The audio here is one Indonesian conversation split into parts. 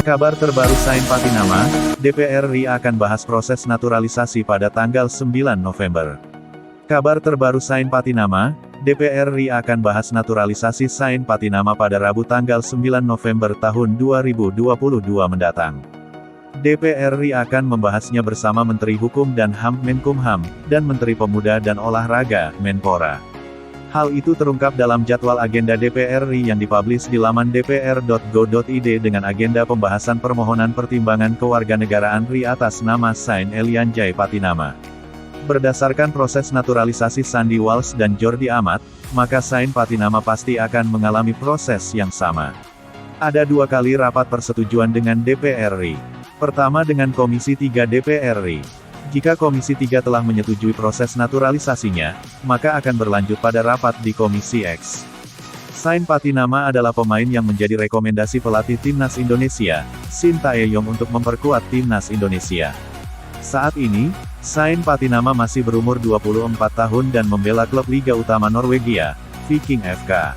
Kabar terbaru Sain Patinama, DPR RI akan bahas proses naturalisasi pada tanggal 9 November. Kabar terbaru Sain Patinama, DPR RI akan bahas naturalisasi Sain Patinama pada Rabu tanggal 9 November tahun 2022 mendatang. DPR RI akan membahasnya bersama Menteri Hukum dan HAM Menkumham, dan Menteri Pemuda dan Olahraga Menpora. Hal itu terungkap dalam jadwal agenda DPR RI yang dipublish di laman dpr.go.id dengan agenda pembahasan permohonan pertimbangan kewarganegaraan RI atas nama Sain Elianjay Patinama. Berdasarkan proses naturalisasi Sandy Walsh dan Jordi Amat, maka Sain Patinama pasti akan mengalami proses yang sama. Ada 2 kali rapat persetujuan dengan DPR RI. Pertama dengan Komisi 3 DPR RI. Jika Komisi 3 telah menyetujui proses naturalisasinya, maka akan berlanjut pada rapat di Komisi X. Sain Patinama adalah pemain yang menjadi rekomendasi pelatih Timnas Indonesia, Shin Tae-yong untuk memperkuat Timnas Indonesia. Saat ini, Sain Patinama masih berumur 24 tahun dan membela klub Liga Utama Norwegia, Viking FK.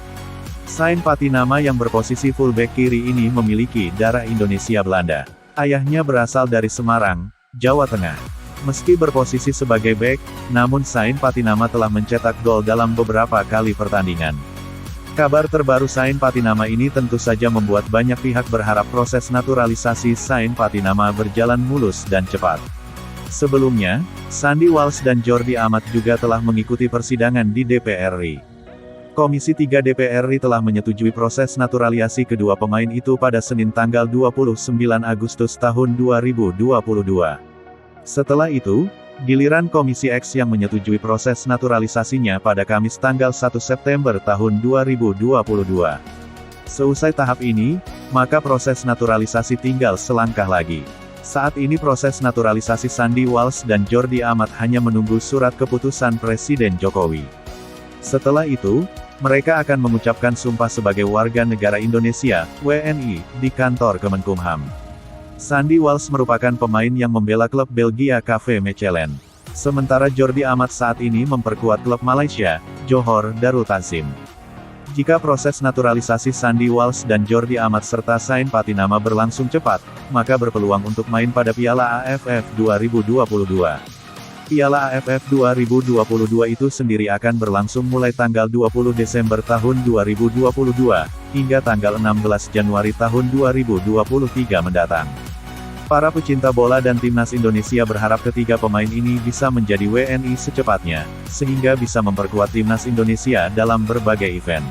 Sain Patinama yang berposisi fullback kiri ini memiliki darah Indonesia Belanda. Ayahnya berasal dari Semarang, Jawa Tengah. Meski berposisi sebagai bek, namun Sain Patinama telah mencetak gol dalam beberapa kali pertandingan. Kabar terbaru Sain Patinama ini tentu saja membuat banyak pihak berharap proses naturalisasi Sain Patinama berjalan mulus dan cepat. Sebelumnya, Sandy Walsh dan Jordi Amat juga telah mengikuti persidangan di DPR RI. Komisi 3 DPR RI telah menyetujui proses naturalisasi kedua pemain itu pada Senin tanggal 29 Agustus tahun 2022. Setelah itu, giliran Komisi X yang menyetujui proses naturalisasinya pada Kamis tanggal 1 September tahun 2022. Seusai tahap ini, maka proses naturalisasi tinggal selangkah lagi. Saat ini proses naturalisasi Sandy Walsh dan Jordi Amat hanya menunggu surat keputusan Presiden Jokowi. Setelah itu, mereka akan mengucapkan sumpah sebagai warga negara Indonesia, WNI, di kantor Kemenkumham. Sandy Walsh merupakan pemain yang membela klub Belgia KV Mechelen. Sementara Jordi Amat saat ini memperkuat klub Malaysia, Johor Darul Takzim. Jika proses naturalisasi Sandy Walsh dan Jordi Amat serta Sain Patinama berlangsung cepat, maka berpeluang untuk main pada Piala AFF 2022. Piala AFF 2022 itu sendiri akan berlangsung mulai tanggal 20 Desember tahun 2022, hingga tanggal 16 Januari tahun 2023 mendatang. Para pecinta bola dan Timnas Indonesia berharap ketiga pemain ini bisa menjadi WNI secepatnya, sehingga bisa memperkuat Timnas Indonesia dalam berbagai event.